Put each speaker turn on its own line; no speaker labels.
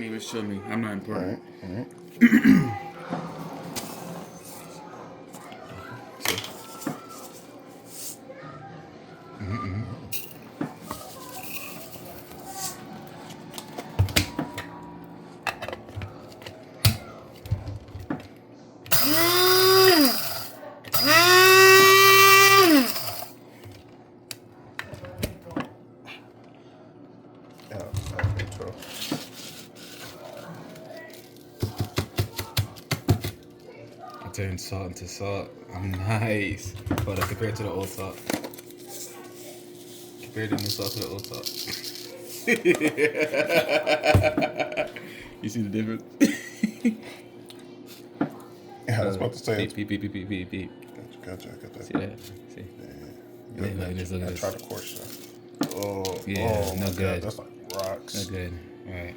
Even show me. I'm not important.
All right.
I turned salt into salt. I'm nice. Hold on, compared to the old salt. Compared the new salt to the old salt. You see the difference?
Yeah, I was about to say.
Beep, beep, beep, beep, beep, beep.
Gotcha.
See that? See?
Yeah.
Look at this.
I tried to course that.
Yeah, no
my
good.
God, that's like rocks.
No good. All right.